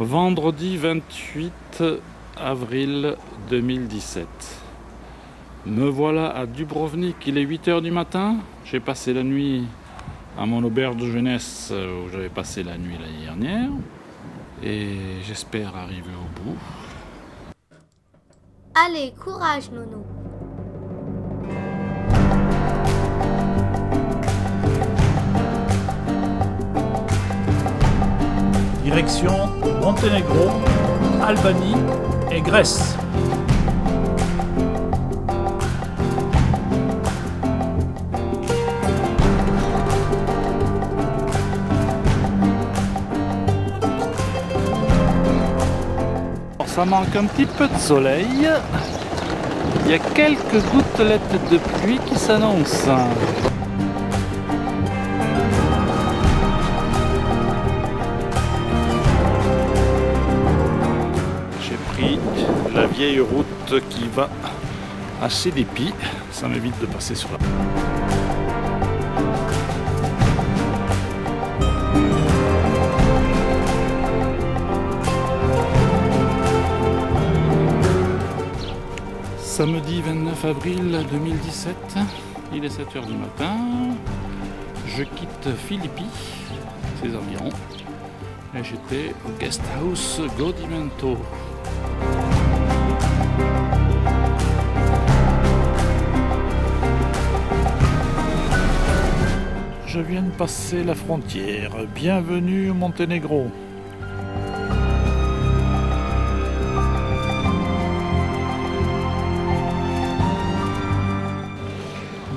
Vendredi 28 avril 2017. Me voilà à Dubrovnik, il est 8 h du matin. J'ai passé la nuit à mon auberge de jeunesse où j'avais passé la nuit l'année dernière. Et j'espère arriver au bout. Allez, courage, Nono. Direction Monténégro, Albanie et Grèce. Ça manque un petit peu de soleil. Il y a quelques gouttelettes de pluie qui s'annoncent. J'ai pris la vieille route qui va à Sidipi. Ça m'évite de passer sur la... Samedi 29 avril 2017, il est 7 h du matin, je quitte Philippi, ses environs, et j'étais au guest house Godimento. Je viens de passer la frontière, bienvenue au Monténégro.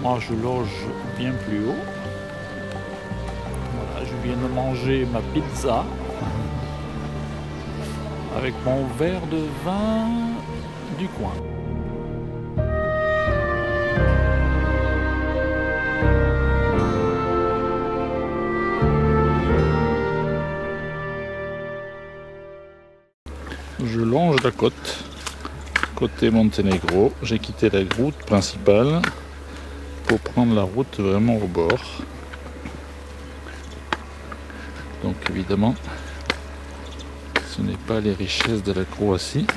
Moi, je loge bien plus haut. Voilà, je viens de manger ma pizza avec mon verre de vin du coin. Je longe la côte, côté Monténégro. J'ai quitté la route principale pour prendre la route vraiment au bord. Donc évidemment, ce n'est pas les richesses de la Croatie.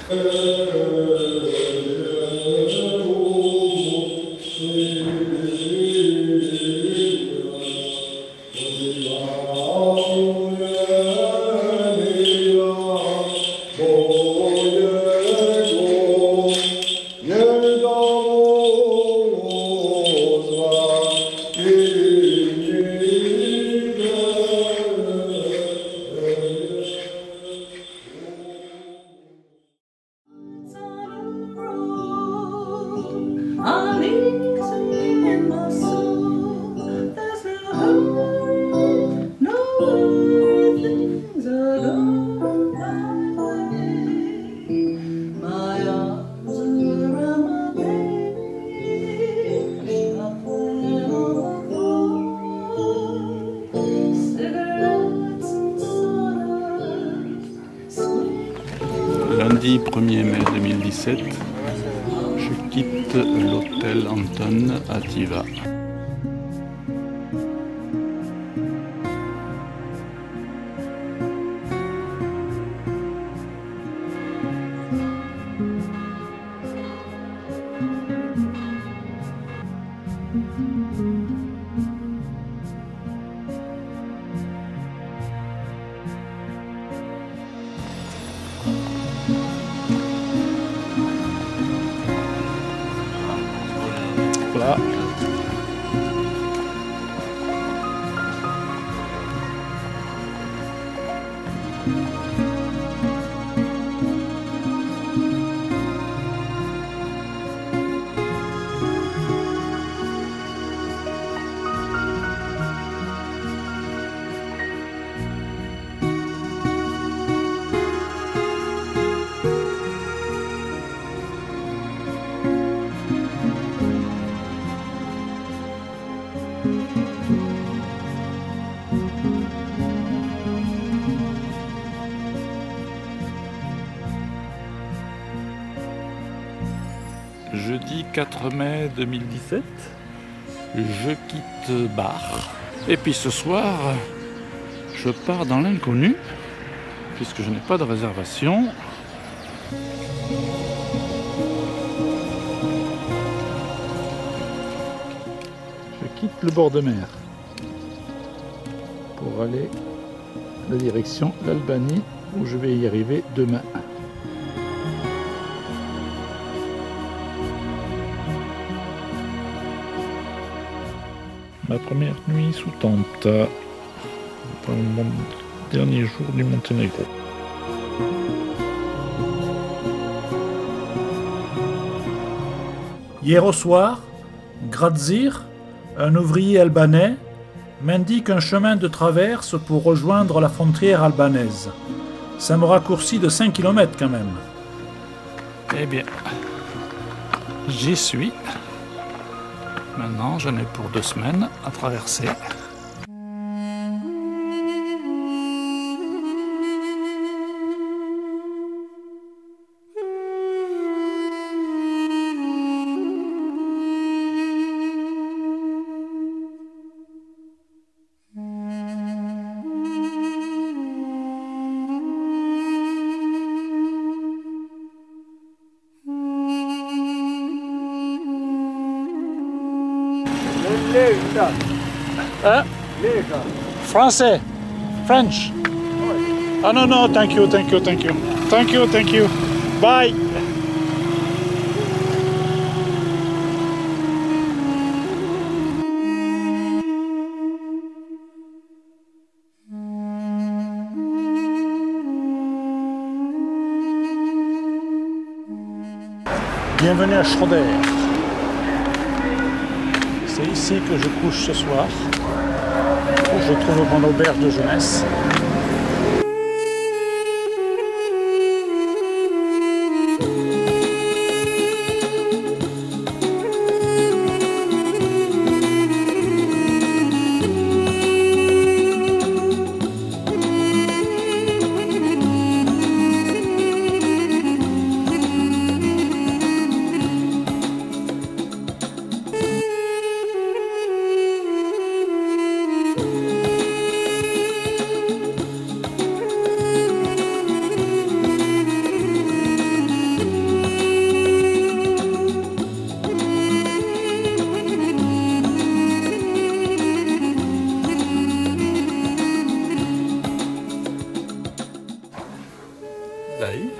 Lundi 1er mai 2017, je quitte l'hôtel Anton à Tiva. Voilà. Jeudi 4 mai 2017, je quitte Bar. Et puis ce soir, je pars dans l'inconnu. puisque je n'ai pas de réservation. Je quitte le bord de mer pour aller la direction l'Albanie où je vais y arriver demain. Ma première nuit sous tente dans mon dernier jour du Monténégro. Hier au soir, Grazir, un ouvrier albanais, m'indique un chemin de traverse pour rejoindre la frontière albanaise. Ça me raccourcit de 5 km quand même. Eh bien, j'y suis. Maintenant, je n'ai pour 2 semaines à traverser. Français, French. Ah non, non, thank you. Bye. Bienvenue à Schroeder. C'est ici que je couche ce soir, où je trouve mon auberge de jeunesse. Dai,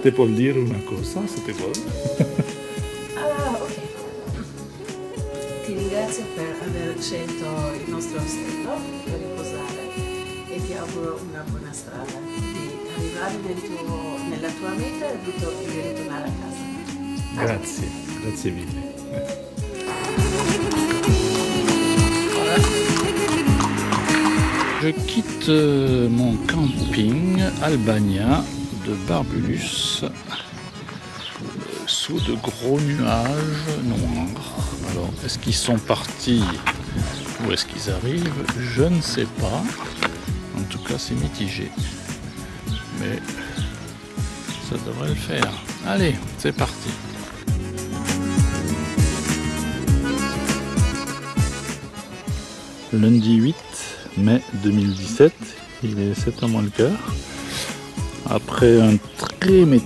ti può dire una cosa se ti vuoi? Ok. Ti ringrazio per aver scelto il nostro ostello per riposare e ti auguro una buona strada di arrivare nella tua meta e di ritornare a casa. Grazie mille. Je quitte mon camping albanien de Barbulus sous de gros nuages noirs. Alors, est-ce qu'ils sont partis ou est-ce qu'ils arrivent? Je ne sais pas. En tout cas, c'est mitigé. Mais ça devrait le faire. Allez, c'est parti. Lundi 8 mai 2017, il est 7h moins le quart. Après un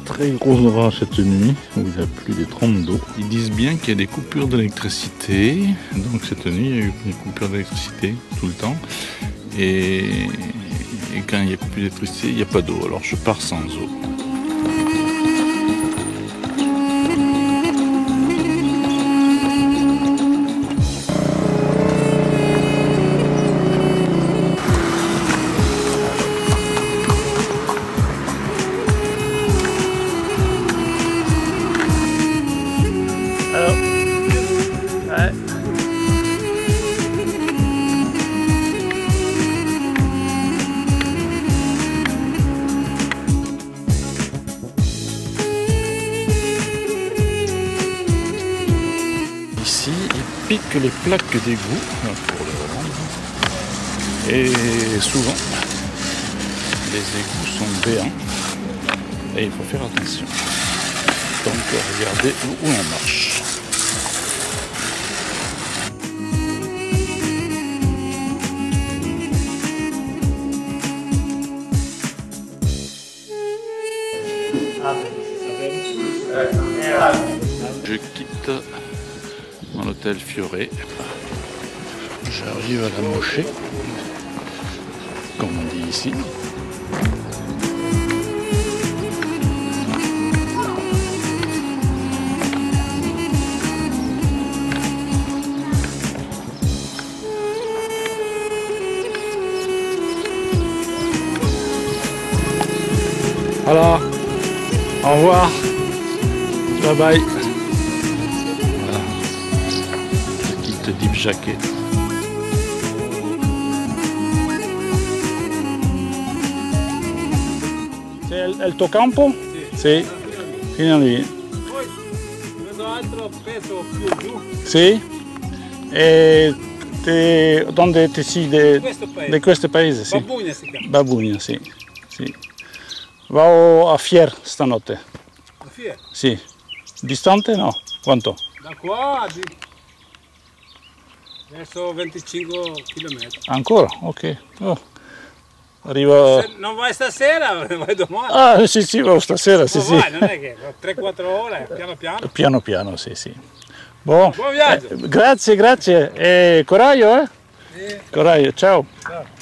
très gros orage cette nuit, où il a plu des trompes d'eau. Ils disent bien qu'il y a des coupures d'électricité. Donc cette nuit, il y a eu des coupures d'électricité tout le temps. Et quand il n'y a plus d'électricité, il n'y a pas d'eau. Alors je pars sans eau. Ici, ils piquent les plaques d'égout pour les revendre. Et souvent, les égouts sont béants et il faut faire attention. Donc, regardez où on marche. Je quitte mon hôtel Fioré. J'arrive à la Mochée, comme on dit ici. Voilà, au revoir, bye bye. Voilà, je quitte Deep Jacket. C'est il tuo campo? Sì. Fino lì. Vedo altro peso più giù. Sì? E dove ti sei di questo paese? Sì. Babugna si chiama. Babugna, sì. Sì. Vado a Fier stanotte. La Fiera. Sì. Distante? No. Quanto? Da qua verso 25 km. Ancora? Ok. Oh. Arrivo... Se non vai stasera, vai domani. Ah, sì, sì, vado stasera, sì, Ma sì. vai, non è che 3-4 ore, piano piano. Piano piano, sì, sì. Buon viaggio. Grazie, grazie. E coraggio, eh? Sì. Coraggio, ciao. Ciao.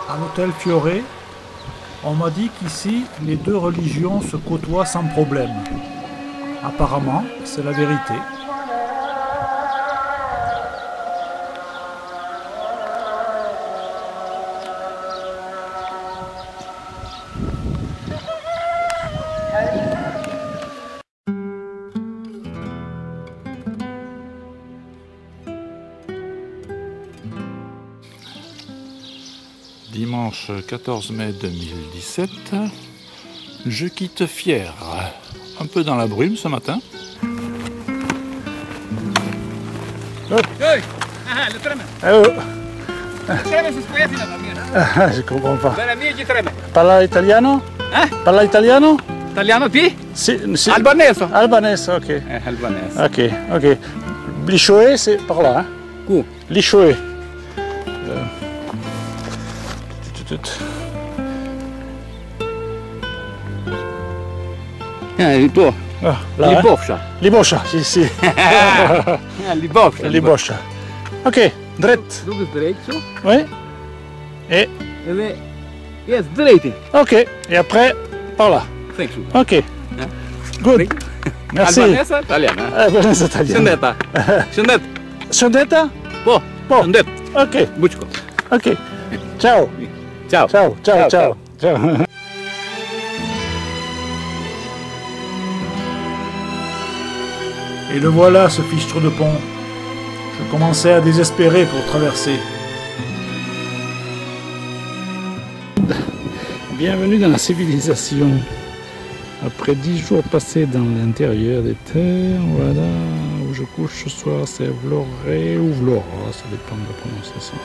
À l'hôtel Fioré, on m'a dit qu'ici, les deux religions se côtoient sans problème. Apparemment, c'est la vérité. Dimanche 14 mai 2017, je quitte Fier. Un peu dans la brume ce matin. Ehi, le treme. Le treme sono sbagliati la bambina. Je comprends pas. Dalla mia gli treme. Parla italiano? Eh? Parla italiano? Italiano P? Sì, sì. Albanese. Albanese, ok. Albanese. Ok, ok. L'Ichoé, c'est par là, hein? Où? L'Ichoé. Il tuo. Ah, là, hein? Liboscia. Liboscia, sì, sì. Liboscia. Liboscia. Ok, dret. Dove dritto? Oui. Et, Yes, dritti. ok. Et après, par là. Thank you. Ok. Good. Merci. Albanese, italiano. Albanese italiano. Scendetta. Scendetta. Scendetta? Po. Po. Scendetta. Ok, Bucco. ok. Ciao. Ciao. Ciao, ciao, ciao. Ciao. Et le voilà, ce fichtre de pont. Je commençais à désespérer pour traverser. Bienvenue dans la civilisation. Après 10 jours passés dans l'intérieur des terres, voilà où je couche ce soir, c'est Vloré ou Vlora, ça dépend de la prononciation.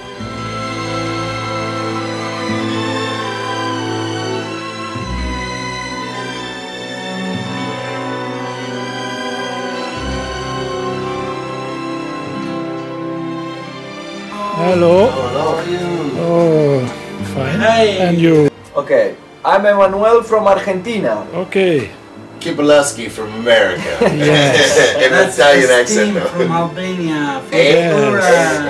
Hello. How are you? Oh, fine. Hey. And you? Okay, I'm Emmanuel from Argentina. Okay. Kibaleski from America. Yes. An Italian accent. From Albania. From Yes.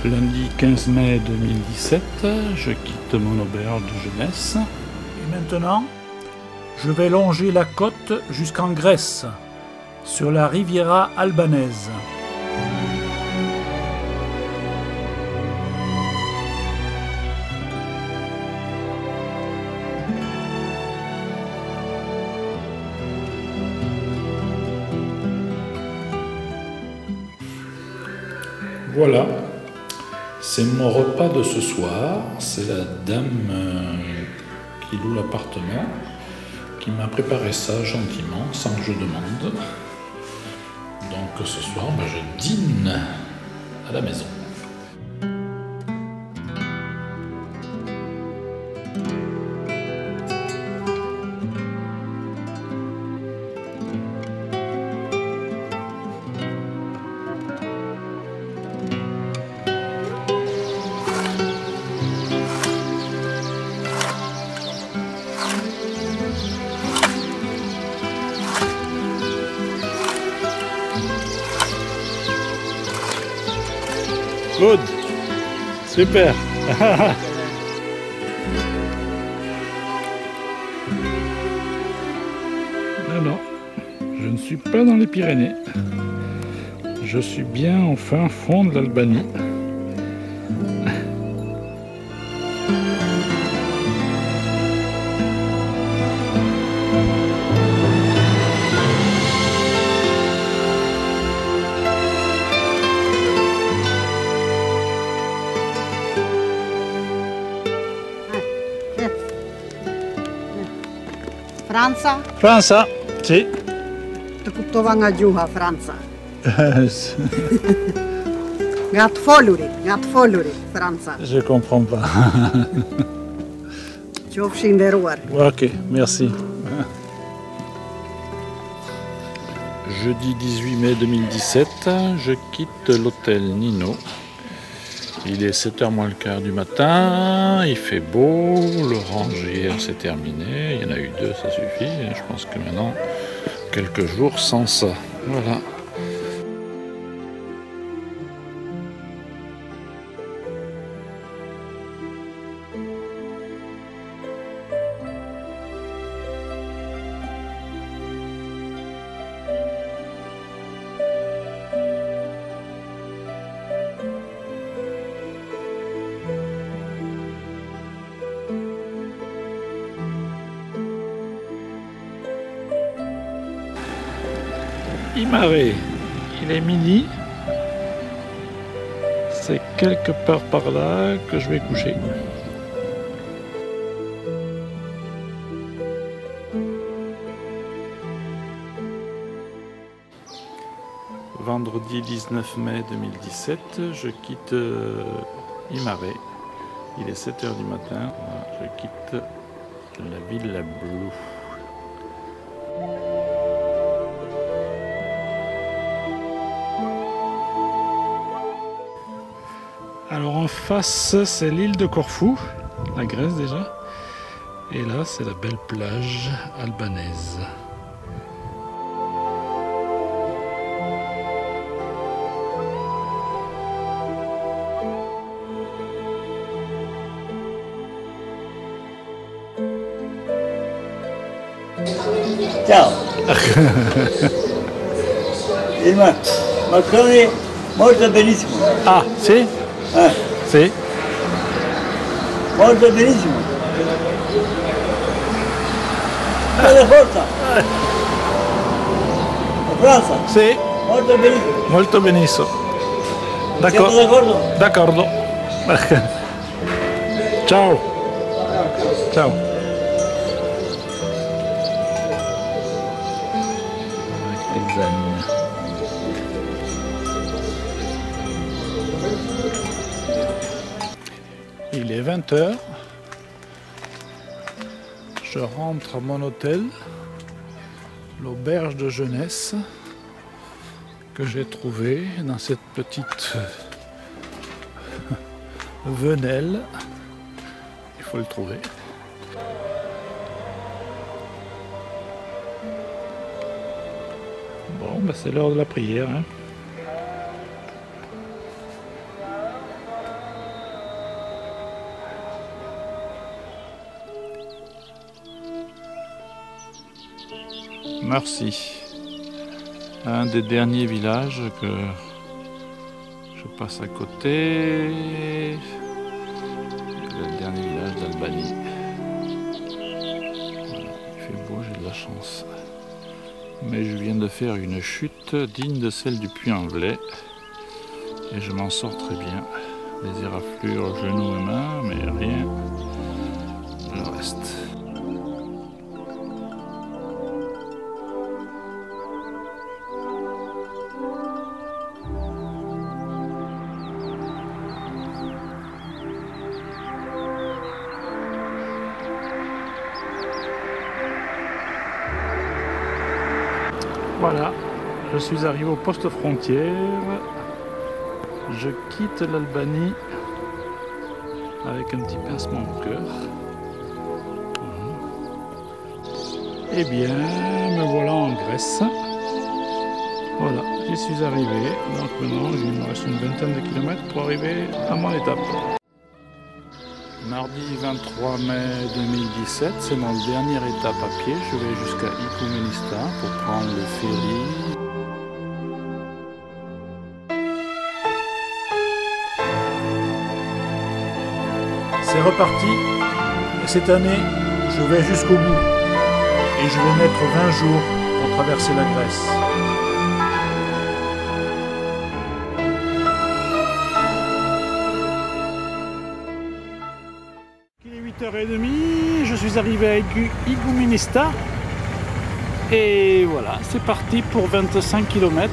Lundi 15 mai 2017, je quitte mon auberge de jeunesse. Et maintenant, je vais longer la côte jusqu'en Grèce, sur la Riviera albanaise. Voilà, c'est mon repas de ce soir. C'est la dame qui loue l'appartement qui m'a préparé ça gentiment, sans que je demande. Donc ce soir, je dîne à la maison. Good. Super. Non, je ne suis pas dans les Pyrénées. Je suis bien au fin fond de l'Albanie. Franța? Franța, si. Tukutovanga juha Franța. Gatfoluri, Franța. Je comprends pas. Tjofshin deroar. Ok, merci. Jeudi 18 mai 2017, je quitte l'hôtel Nino. Il est 7h moins le quart du matin, il fait beau, le rangé c'est terminé, il y en a eu 2, ça suffit. Je pense que maintenant, quelques jours sans ça. Voilà. Imare, il est midi, c'est quelque part par là que je vais coucher. Vendredi 19 mai 2017, je quitte Imare, il est 7h du matin, je quitte la Villa Blue. Alors en face, c'est l'île de Corfou, la Grèce déjà. Et là, c'est la belle plage albanaise. Ciao. Ma coglie molto benissimo. Ah, sì? Sì. Molto benissimo. Bella forza. La Francia. Sì. Molto benissimo. Molto benissimo. Siamo d'accordo? D'accordo. Ciao. Ciao. Il est 20h. Je rentre à mon hôtel, l'auberge de jeunesse, que j'ai trouvé dans cette petite venelle. Il faut le trouver. Bon, ben c'est l'heure de la prière. Hein. Merci. Un des derniers villages que je passe à côté. Le dernier village d'Albanie. Voilà, il fait beau, j'ai de la chance. Mais je viens de faire une chute digne de celle du Puy-en-Velay. Et je m'en sors très bien. Des éraflures, genoux et mains, mais rien le reste. Voilà, je suis arrivé au poste frontière. Je quitte l'Albanie avec un petit pincement au cœur. Eh bien, me voilà en Grèce. Voilà, j'y suis arrivé. Donc maintenant, il me reste une vingtaine de kilomètres pour arriver à mon étape. Mardi 23 mai 2017, c'est mon dernière étape à pied. Je vais jusqu'à Ikumenista pour prendre le ferry. C'est reparti, et cette année, je vais jusqu'au bout. Et je vais mettre 20 jours pour traverser la Grèce. Il est 8h30, je suis arrivé à Igumenista. Et voilà, c'est parti pour 25 km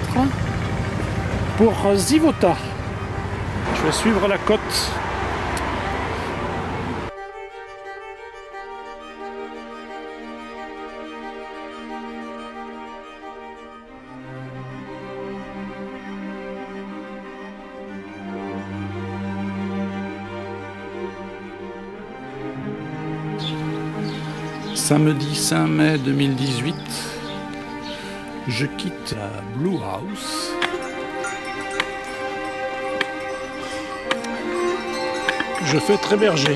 pour Zivota. Je vais suivre la côte. Samedi 5 mai 2018, je quitte la Blue House. Je fais Tréberger.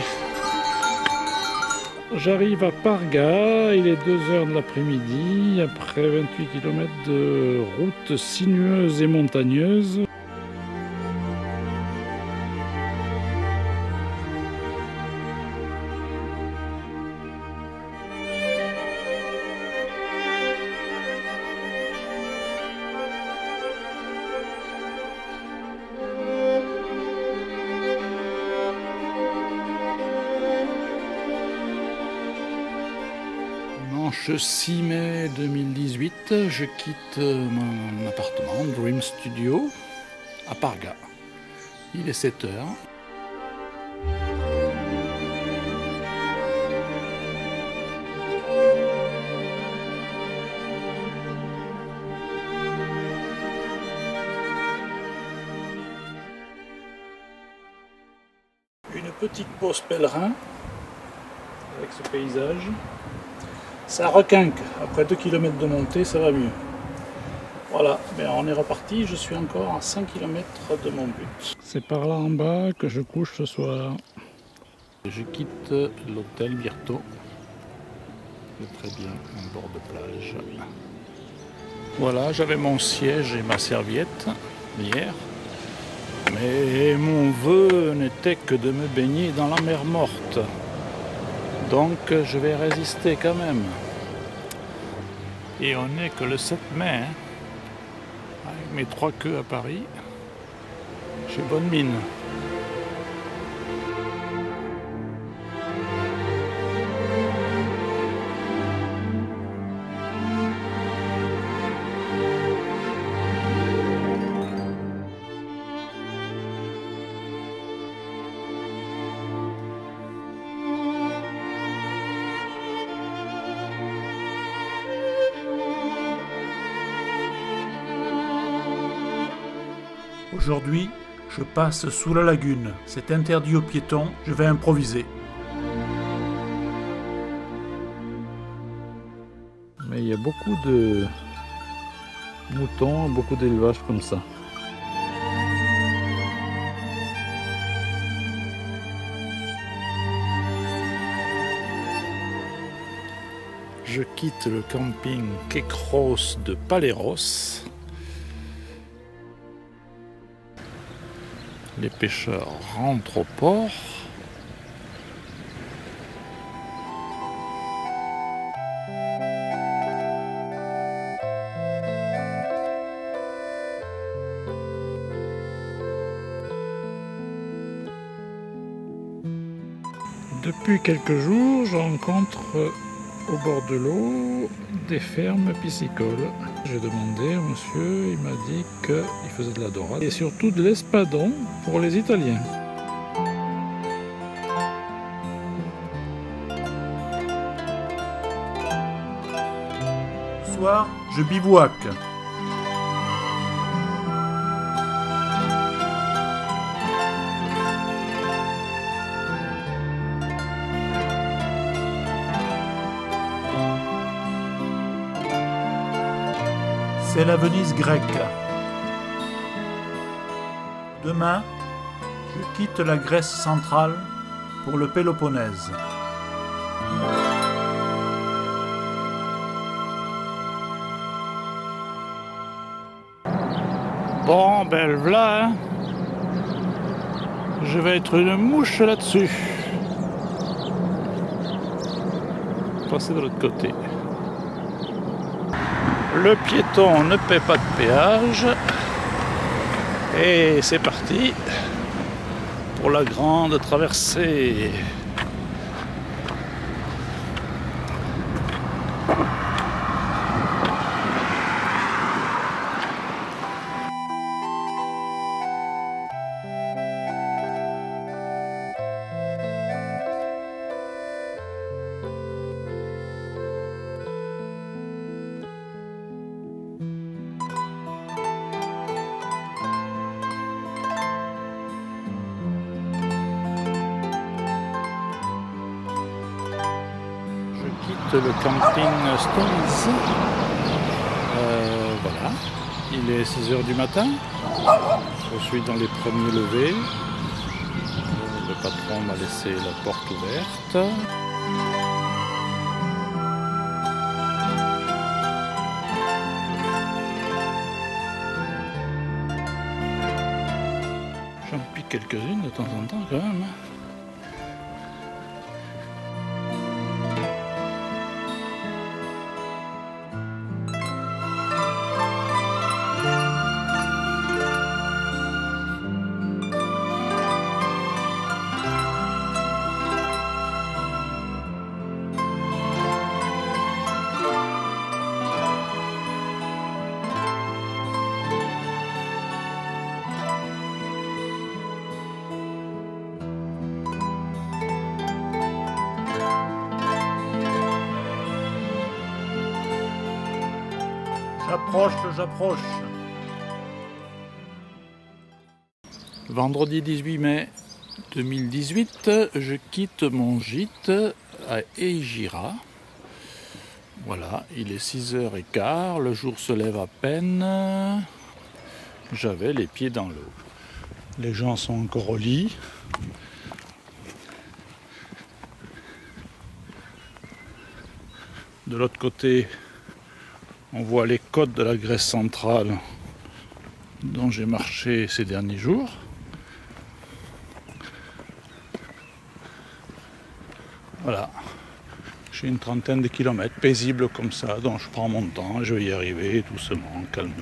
J'arrive à Parga, il est 2h de l'après-midi, après 28 km de route sinueuse et montagneuse. Dimanche 6 mai 2018, je quitte mon appartement Dream Studio à Parga. Il est 7h. Une petite pause pèlerin avec ce paysage. Ça requinque, après 2 km de montée, ça va mieux. Voilà, ben on est reparti, je suis encore à 5 km de mon but. C'est par là en bas que je couche ce soir. Je quitte l'hôtel Birto. C'est très bien, un bord de plage. Voilà, j'avais mon siège et ma serviette hier. Mais mon vœu n'était que de me baigner dans la mer morte. Donc je vais résister quand même. Et on n'est que le 7 mai. Hein. Avec mes 3 queues à Paris, j'ai bonne mine. Aujourd'hui, je passe sous la lagune. C'est interdit aux piétons, je vais improviser. Mais il y a beaucoup de moutons, beaucoup d'élevage comme ça. Je quitte le camping Kekros de Paléros. Les pêcheurs rentrent au port. Depuis quelques jours, je rencontre au bord de l'eau des fermes piscicoles. J'ai demandé au monsieur, il m'a dit qu'il faisait de la dorade et surtout de l'espadon pour les Italiens. Ce soir, je bivouac. C'est la Venise grecque. Demain, je quitte la Grèce centrale pour le Péloponnèse. Bon, ben le voilà, hein. Je vais être une mouche là-dessus. Passer de l'autre côté. Le piéton ne paie pas de péage. Et c'est parti pour la grande traversée. Le camping Stones. Voilà, il est 6 h du matin. Je suis dans les premiers levées. Le patron m'a laissé la porte ouverte. J'en pique quelques-unes de temps en temps quand même. J'approche. Vendredi 18 mai 2018, je quitte mon gîte à Eigira. Voilà, il est 6 h 15, le jour se lève à peine. J'avais les pieds dans l'eau. Les gens sont encore au lit. De l'autre côté, on voit les côtes de la Grèce centrale dont j'ai marché ces derniers jours. Voilà, j'ai une trentaine de kilomètres paisibles comme ça, dont je prends mon temps, je vais y arriver doucement, calmement.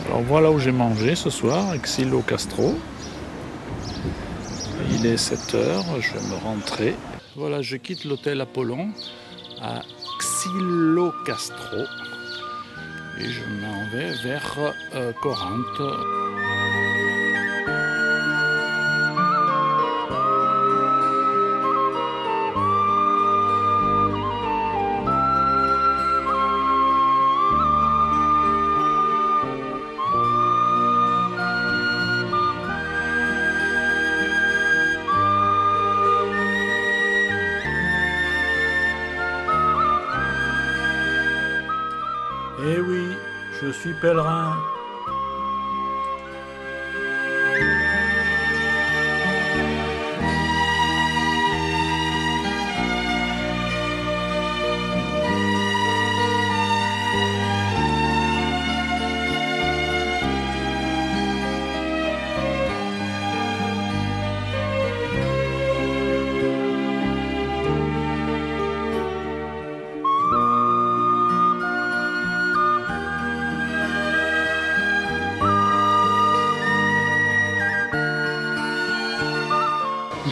Alors voilà où j'ai mangé ce soir, à Xylo-Castro. Il est 7 h, je vais me rentrer. Voilà, je quitte l'hôtel Apollon à Xylo-Castro et je m'en vais vers Corinthe. Eh oui, je suis pèlerin.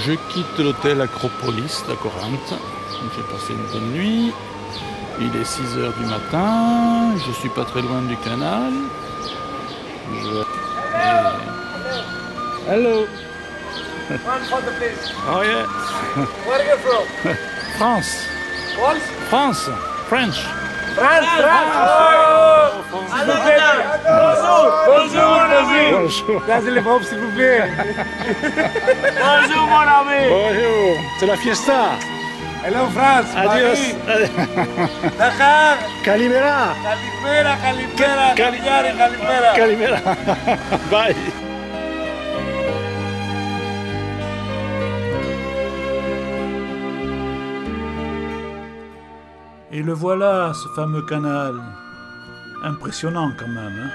Je quitte l'hôtel Acropolis de Corinthe. J'ai passé une bonne nuit. Il est 6 h du matin. Je suis pas très loin du canal. Hello. One for the place. Oh yeah. Where are you from? France. France? France. French. France, France. Oh, s'il vous plaît. Bonjour. Bonjour, mon ami. Bonjour. Gazez les bombes, s'il vous plaît. Bonjour, mon ami. Bonjour. C'est la fiesta. Hello France. Adios. Dakar. Calimera. Calimera, Calimera, Cagliari, Calimera. Calimera. Bye. Et le voilà, ce fameux canal. Impressionnant quand même, hein.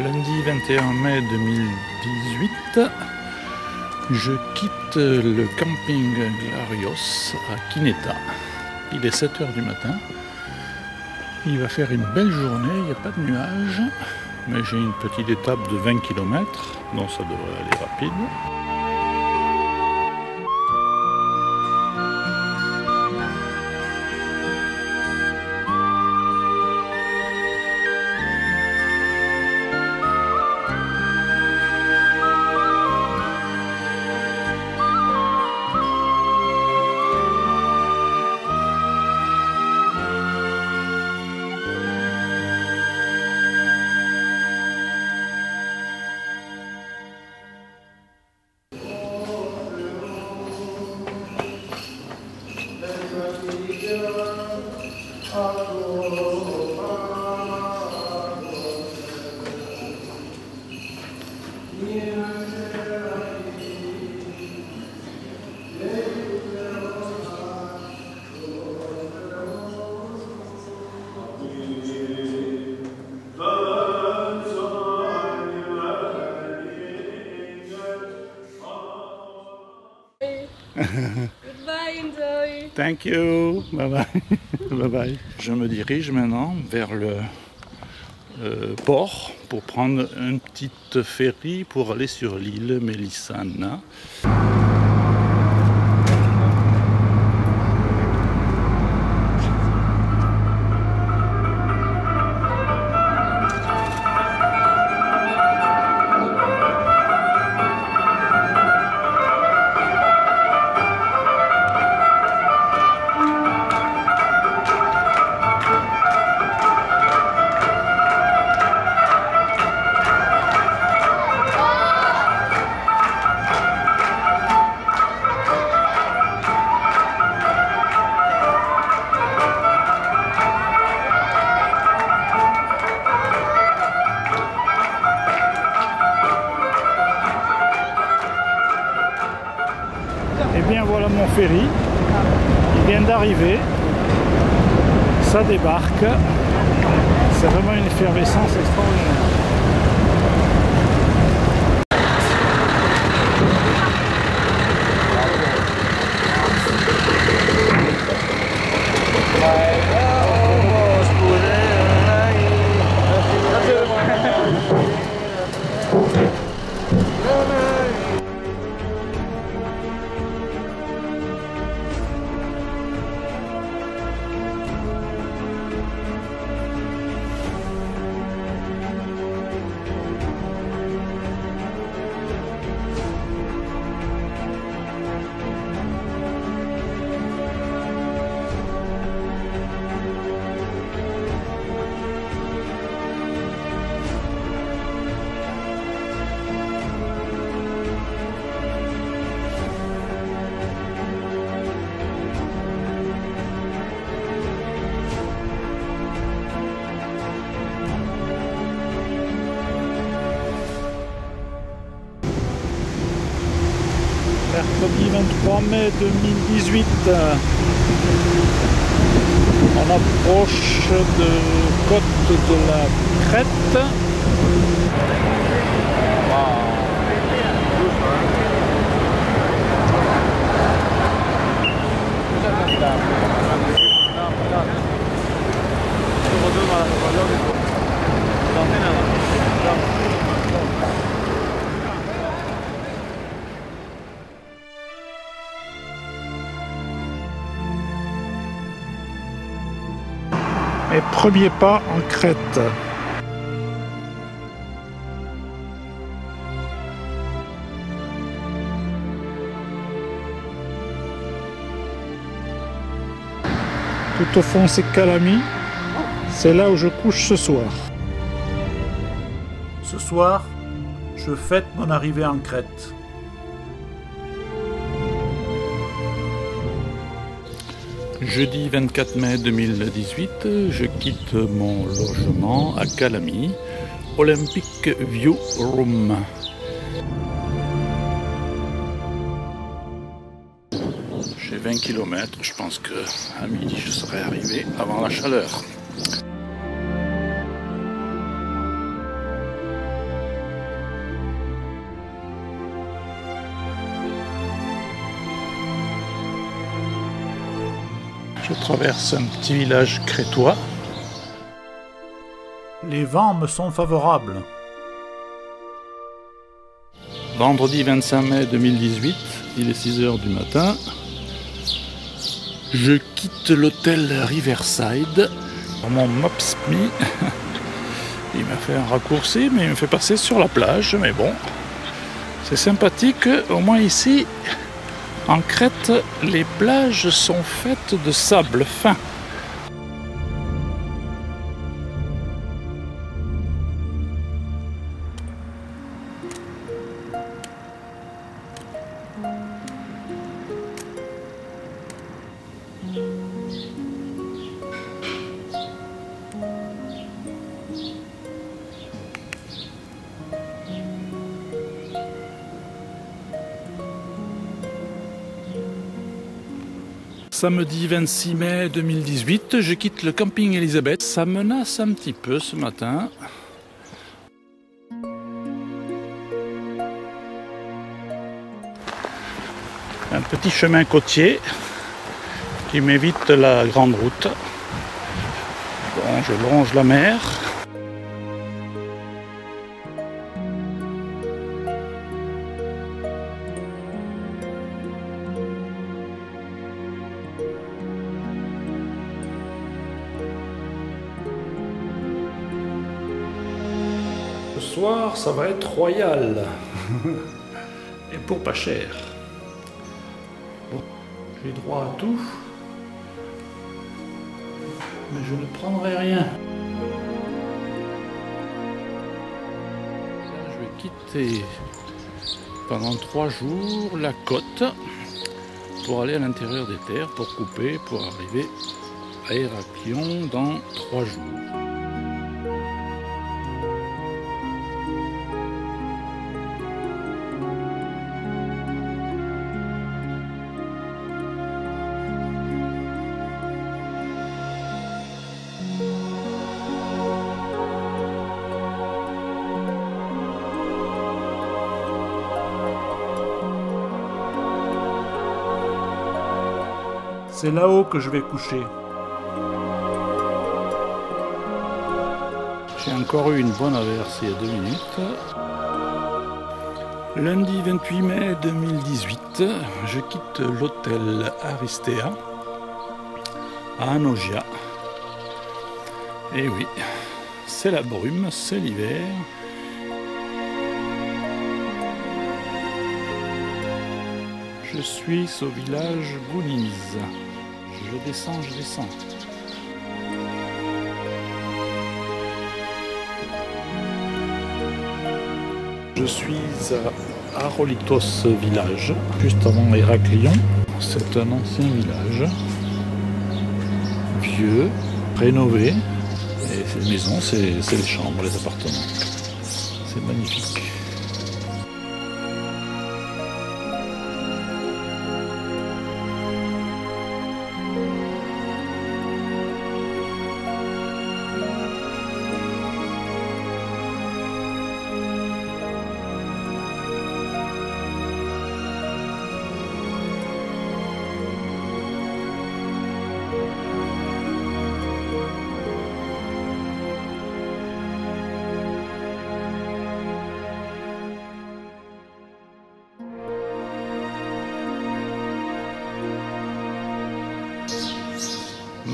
Lundi 21 mai 2018, je quitte le camping Glarios à Quineta. Il est 7 h du matin. Il va faire une belle journée, il n'y a pas de nuages, mais j'ai une petite étape de 20 km, donc ça devrait aller rapide. Goodbye, enjoy. Thank you. Bye bye. Bye bye. Je me dirige maintenant vers le port pour prendre une petite ferry pour aller sur l'île Melissana. Et bien voilà mon ferry, il vient d'arriver, ça débarque, c'est vraiment une effervescence extraordinaire. Mercredi 23 mai 2018, on approche de côte de la Crète. premier pas en Crète. Tout au fond, c'est Calami. C'est là où je couche ce soir. Ce soir, je fête mon arrivée en Crète. Jeudi 24 mai 2018, je quitte mon logement à Calami, Olympic View Room. J'ai 20 km, je pense qu'à midi je serai arrivé avant la chaleur. Je traverse un petit village crétois. Les vents me sont favorables. Vendredi 25 mai 2018, il est 6 h du matin. Je quitte l'hôtel Riverside dans mon Maps.me. Il m'a fait un raccourci, mais il me fait passer sur la plage. Mais bon, c'est sympathique. Au moins ici, en Crète, les plages sont faites de sable fin. Samedi 26 mai 2018, je quitte le camping Elisabeth. Ça menace un petit peu ce matin. Un petit chemin côtier qui m'évite la grande route. Bon, je longe la mer. Ce soir, ça va être royal. Et pour pas cher. Bon, j'ai droit à tout. Mais je ne prendrai rien. Je vais quitter pendant 3 jours la côte pour aller à l'intérieur des terres, pour couper, pour arriver à Héraclion dans 3 jours. C'est là-haut que je vais coucher. J'ai encore eu une bonne averse il y a 2 minutes. Lundi 28 mai 2018, je quitte l'hôtel Aristea à Anogia. Et oui, c'est la brume, c'est l'hiver. Je suis au village Gounize. Je descends, je descends. Je suis à Arolitos village, juste avant Héraclion. C'est un ancien village, vieux, rénové. Et les maisons, c'est les chambres, les appartements. C'est magnifique.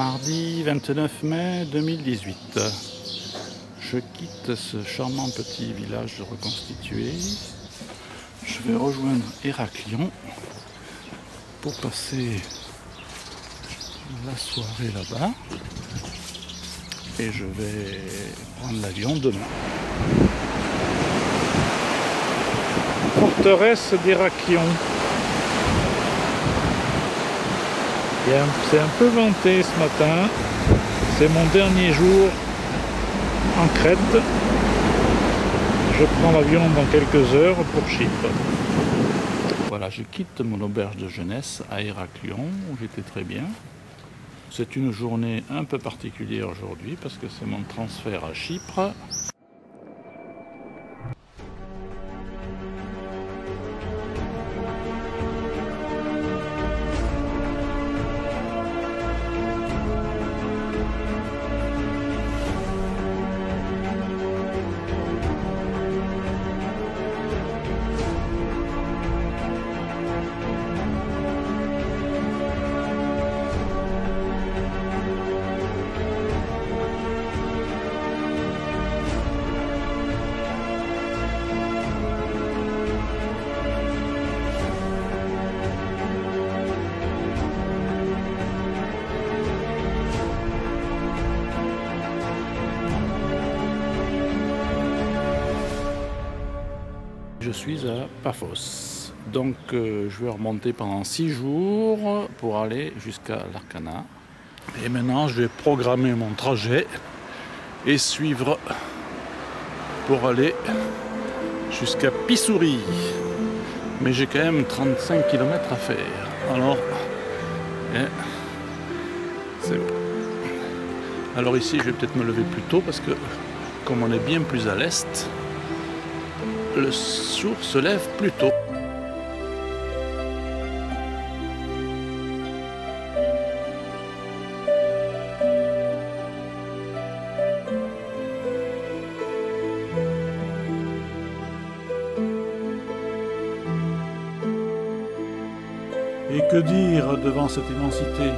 Mardi 29 mai 2018. Je quitte ce charmant petit village reconstitué. Je vais rejoindre Héraclion pour passer la soirée là-bas. Et je vais prendre l'avion demain. Forteresse d'Héraclion. C'est un peu venté ce matin. C'est mon dernier jour en Crète. Je prends l'avion dans quelques heures pour Chypre. Voilà, je quitte mon auberge de jeunesse à Héraclion, où j'étais très bien. C'est une journée un peu particulière aujourd'hui parce que c'est mon transfert à Chypre. Je suis à Paphos, donc je vais remonter pendant 6 jours pour aller jusqu'à Larkana. Et maintenant je vais programmer mon trajet et suivre pour aller jusqu'à Pissouri. Mais j'ai quand même 35 km à faire, alors c'est bon. Alors ici je vais peut-être me lever plus tôt parce que comme on est bien plus à l'est, le jour se lève plus tôt. Et que dire devant cette immensité?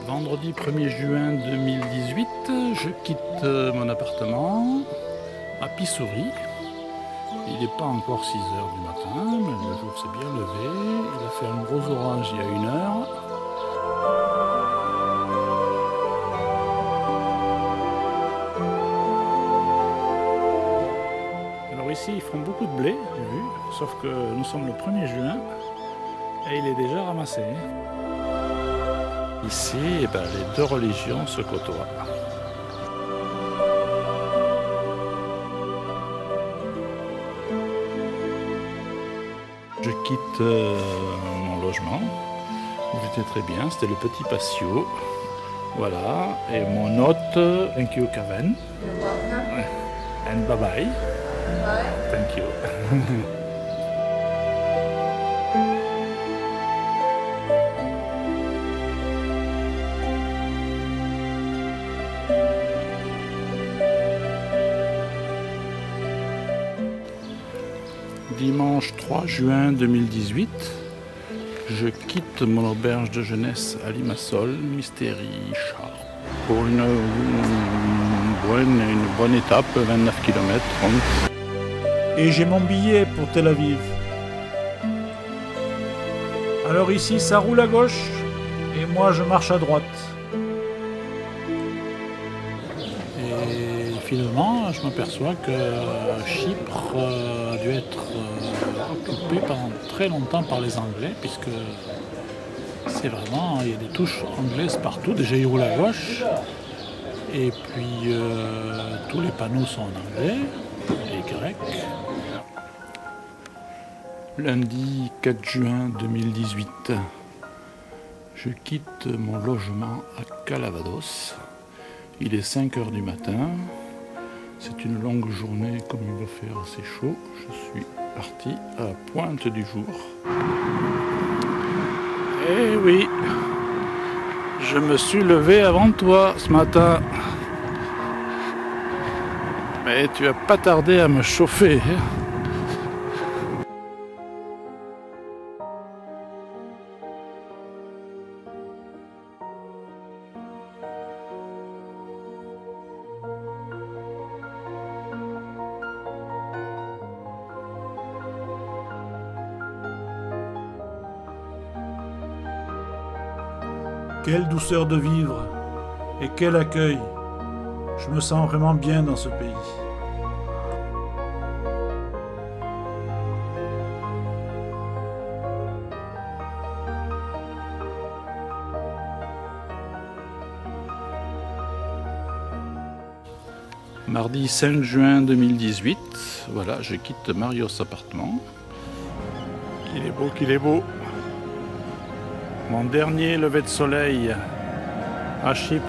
Vendredi 1er juin 2018, je quitte mon appartement à Pissouri. Il n'est pas encore 6 heures du matin, mais le jour s'est bien levé. Il a fait un gros orage il y a 1 heure. Alors ici, ils font beaucoup de blé, j'ai vu, sauf que nous sommes le 1er juin et il est déjà ramassé. Ici, les 2 religions se côtoient. Je quitte mon logement, où j'étais très bien, c'était le petit patio. Voilà, et mon hôte, thank you Kaven. And bye bye. Bye. Thank you. Dimanche 3 juin 2018, je quitte mon auberge de jeunesse à Limassol, Mystérie Charles, pour une bonne étape, 29 km. Et j'ai mon billet pour Tel Aviv. Alors ici, ça roule à gauche, et moi je marche à droite. Et finalement, je m'aperçois que Chypre a dû être occupé pendant très longtemps par les Anglais, puisque c'est vraiment, il y a des touches anglaises partout. Déjà, il roule à gauche, et puis tous les panneaux sont en anglais et grec. Lundi 4 juin 2018, je quitte mon logement à Calavados. Il est 5 heures du matin. C'est une longue journée, comme il va faire assez chaud. Je suis parti à la pointe du jour. Eh oui, je me suis levé avant toi ce matin. Mais tu as pas tardé à me chauffer. Quelle douceur de vivre et quel accueil. Je me sens vraiment bien dans ce pays. Mardi 5 juin 2018, voilà, je quitte Marios appartement. Qu'il est beau, qu'il est beau. Mon dernier lever de soleil à Chypre.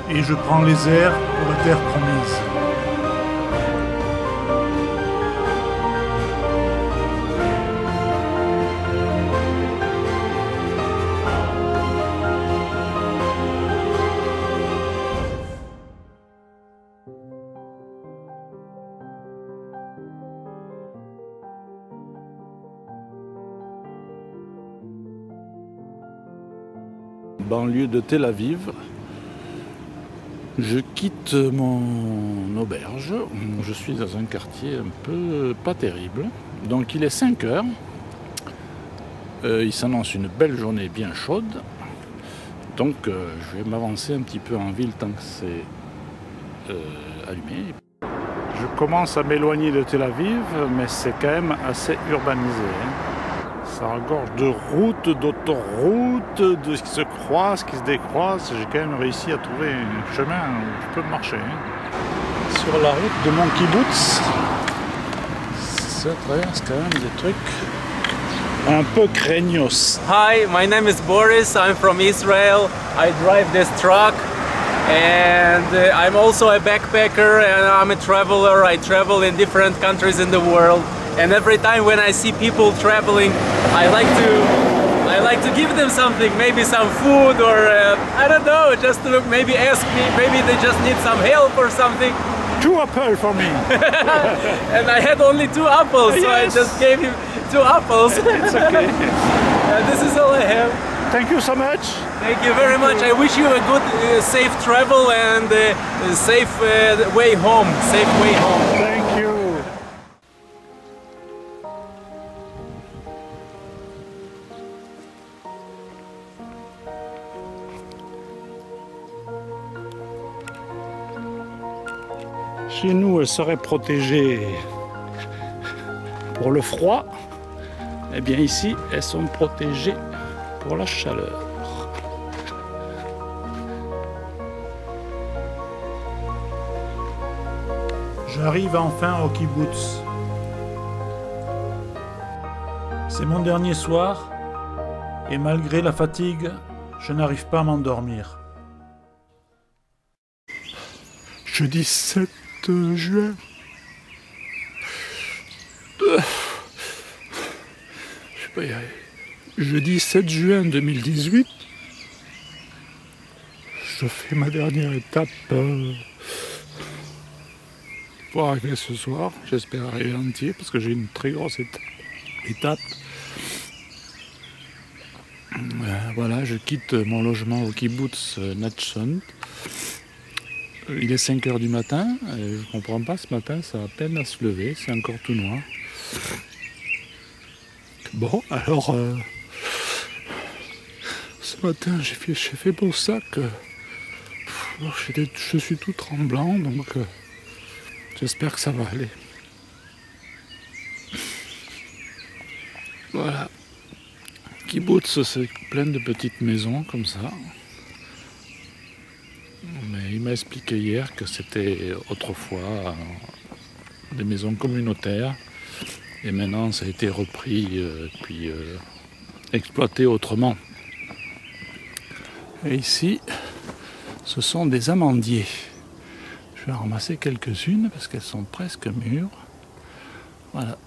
Et je prends les airs pour la terre promise. Banlieue de Tel Aviv. Je quitte mon auberge. Je suis dans un quartier un peu pas terrible. Donc il est 5 heures. Il s'annonce une belle journée bien chaude. Donc je vais m'avancer un petit peu en ville tant que c'est allumé. Je commence à m'éloigner de Tel Aviv, mais c'est quand même assez urbanisé. Ça regorge de routes, d'autoroutes, de ce qui se croisent, qui se décroisent. J'ai quand même réussi à trouver un chemin où je peux marcher. Sur la route de mon kibbutz, ça traverse quand même des trucs un peu craignos. Hi, my name is Boris. I'm from Israel. I drive this truck and I'm also a backpacker and I'm a traveler. I travel in different countries in the world. And every time when I see people traveling, I like to give them something, maybe some food or I don't know, just to maybe ask me, maybe they just need some help or something. 2 apples for me. And I had only 2 apples, so yes. I just gave him 2 apples. It's okay. This is all I have. Thank you so much. Thank you very much. I wish you a good, safe travel and safe way home. Safe way home. Thank you. Chez nous, elles seraient protégées pour le froid. Eh bien ici, elles sont protégées pour la chaleur. J'arrive enfin au kibbutz. C'est mon dernier soir et malgré la fatigue, je n'arrive pas à m'endormir. Jeudi 7 juin. Je sais pas y arriver. Jeudi 7 juin 2018. Je fais ma dernière étape pour arriver ce soir. J'espère arriver entier parce que j'ai une très grosse étape. Voilà, je quitte mon logement au kibbutz Natchon. Il est 5 heures du matin, et je comprends pas, ce matin ça a peine à se lever, c'est encore tout noir. Bon, alors, ce matin j'ai fait mon sac, je suis tout tremblant, donc j'espère que ça va aller. Voilà, kibbutz c'est plein de petites maisons comme ça. Mais il m'a expliqué hier que c'était autrefois des maisons communautaires et maintenant ça a été repris puis exploité autrement. Et ici, ce sont des amandiers. Je vais en ramasser quelques-unes parce qu'elles sont presque mûres. Voilà.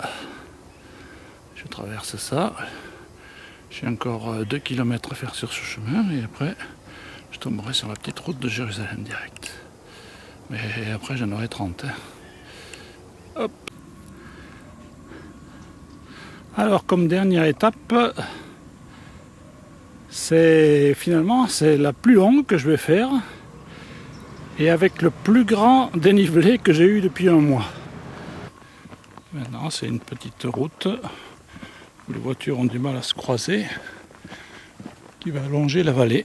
Je traverse ça. J'ai encore 2 km à faire sur ce chemin et après je tomberai sur la petite route de Jérusalem direct. Mais après j'en aurai 30. Hop. Alors comme dernière étape, c'est la plus longue que je vais faire et avec le plus grand dénivelé que j'ai eu depuis un mois. Maintenant c'est une petite route où les voitures ont du mal à se croiser qui va allonger la vallée.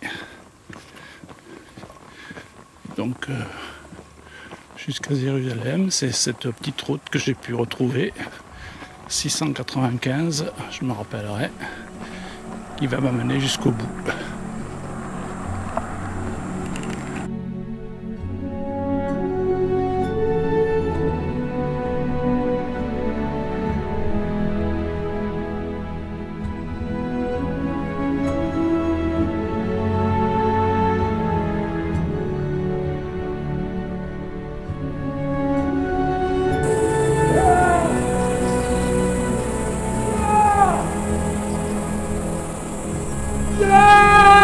Donc jusqu'à Jérusalem, c'est cette petite route que j'ai pu retrouver, 695, je me rappellerai, qui va m'amener jusqu'au bout. Yeah!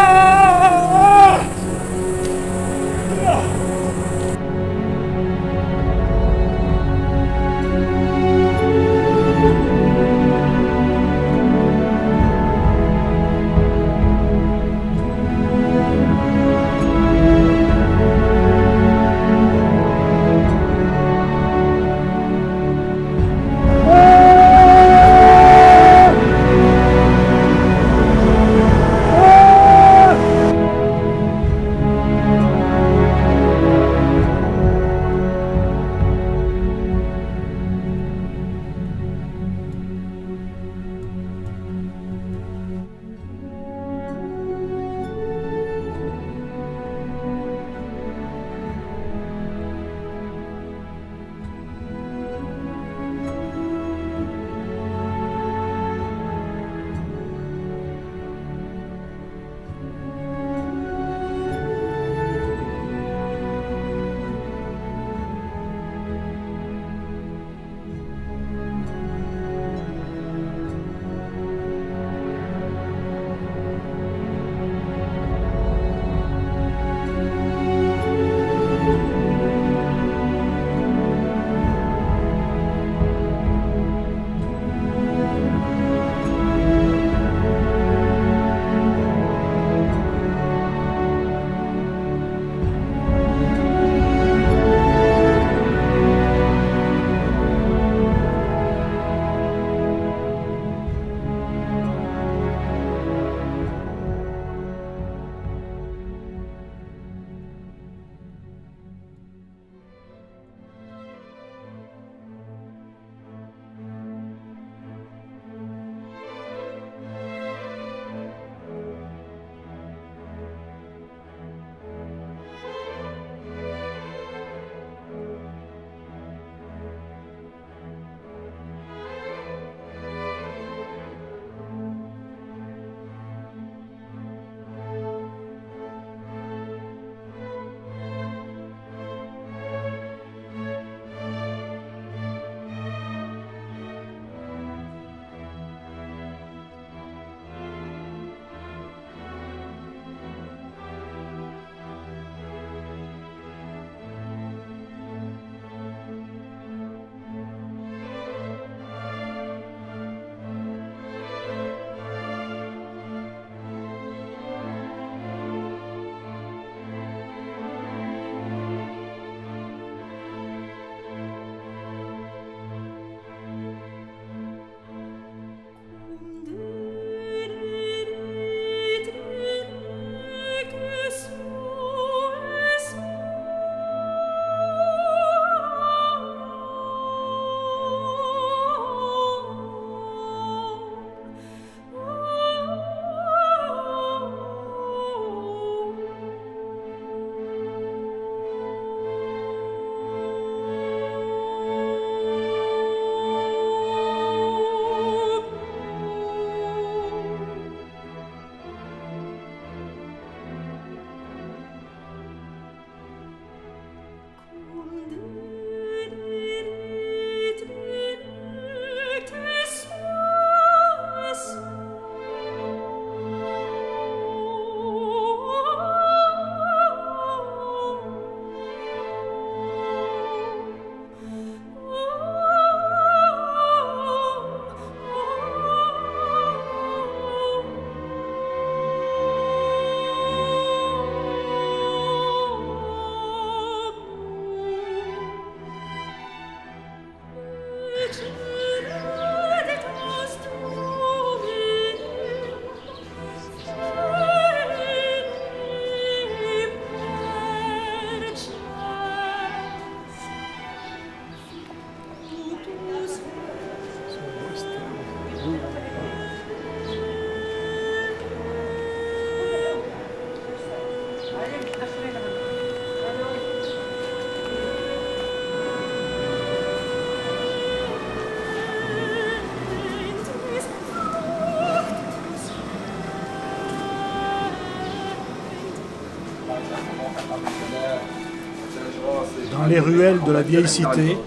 Dans les ruelles de la vieille cité,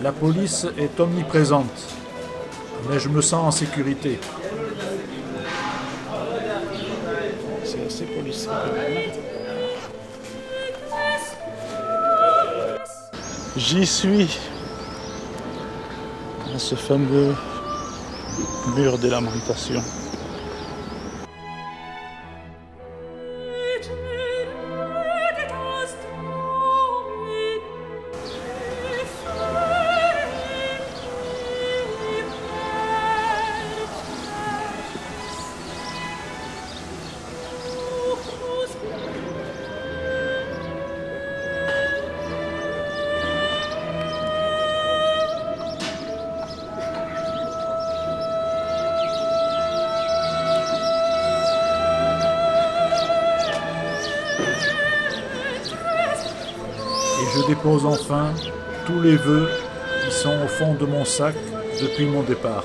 la police est omniprésente, mais je me sens en sécurité. C'est assez policier quand même. J'y suis, à ce fameux mur des lamentations. Et je dépose enfin tous les vœux qui sont au fond de mon sac depuis mon départ.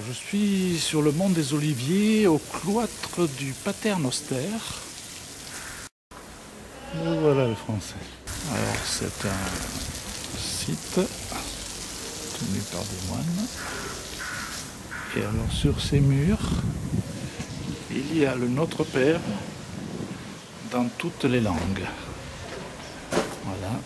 Je suis sur le mont des Oliviers, au cloître du Paternoster. Et voilà le français. Alors c'est un site tenu par des moines. Et alors sur ces murs, il y a le Notre Père dans toutes les langues. Voilà.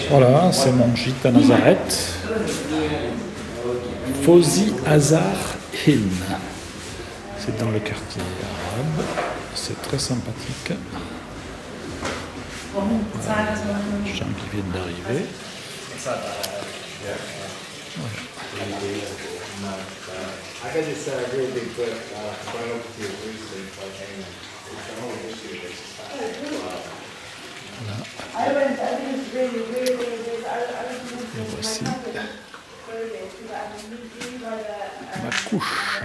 Voilà, c'est mon gîte à Nazareth. Fawzi Azar Inn. C'est dans le quartier arabe. C'est très sympathique. Voilà. Les gens qui viennent d'arriver. Et voici ma couche.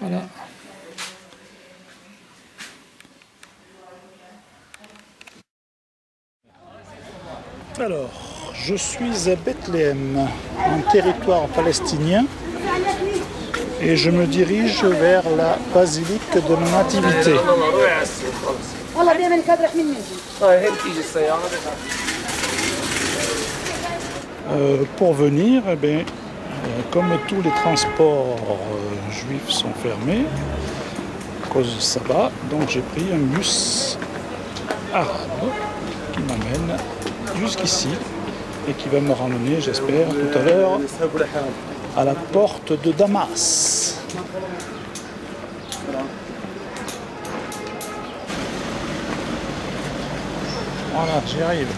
Voilà. Alors, je suis à Bethléem, en territoire palestinien, et je me dirige vers la basilique de la Nativité. Pour venir, eh bien, comme tous les transports juifs sont fermés à cause du sabbat, donc j'ai pris un bus arabe qui m'amène jusqu'ici et qui va me ramener, j'espère, tout à l'heure à la porte de Damas. Voilà, j'y arrive.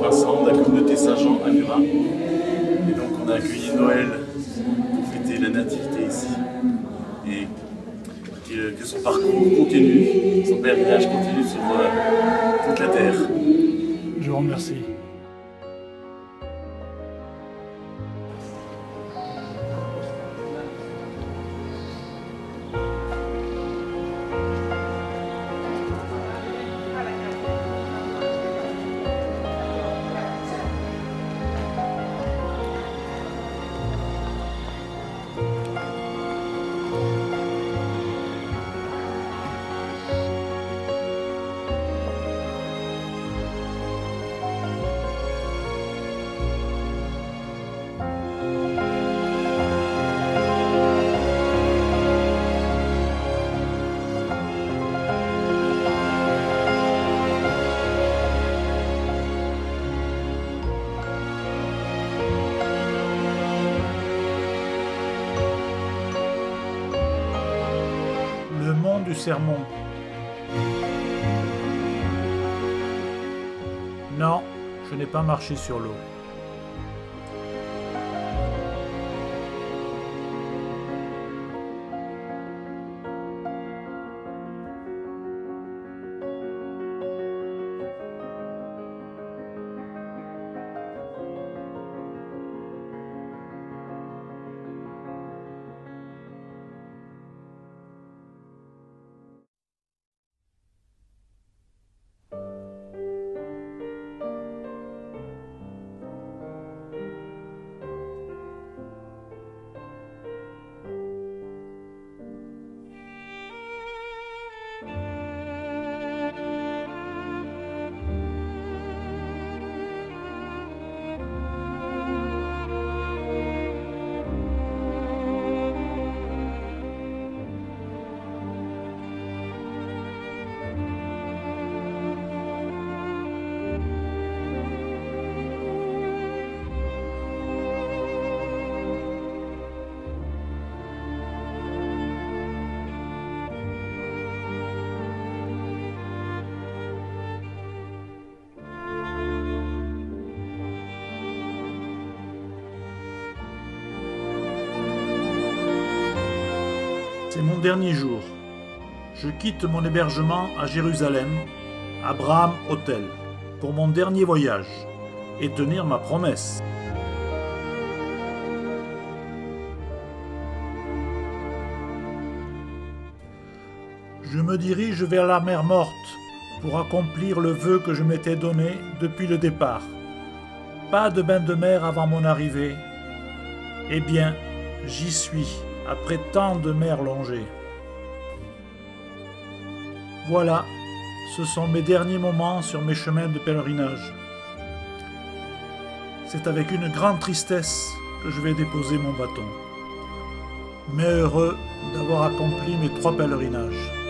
Vincent de la communauté Saint-Jean à Murat. Et donc on a accueilli Noël pour fêter la nativité ici. Et que son parcours continue, son pèlerinage continue sur toute la terre. Je vous remercie. Le mont du Sermon. Non, je n'ai pas marché sur l'eau. dernier jour. Je quitte mon hébergement à Jérusalem, Abraham Hotel, pour mon dernier voyage et tenir ma promesse. Je me dirige vers la mer Morte pour accomplir le vœu que je m'étais donné depuis le départ. Pas de bain de mer avant mon arrivée. Eh bien, j'y suis, après tant de mers longées. Voilà, ce sont mes derniers moments sur mes chemins de pèlerinage. C'est avec une grande tristesse que je vais déposer mon bâton, mais heureux d'avoir accompli mes 3 pèlerinages.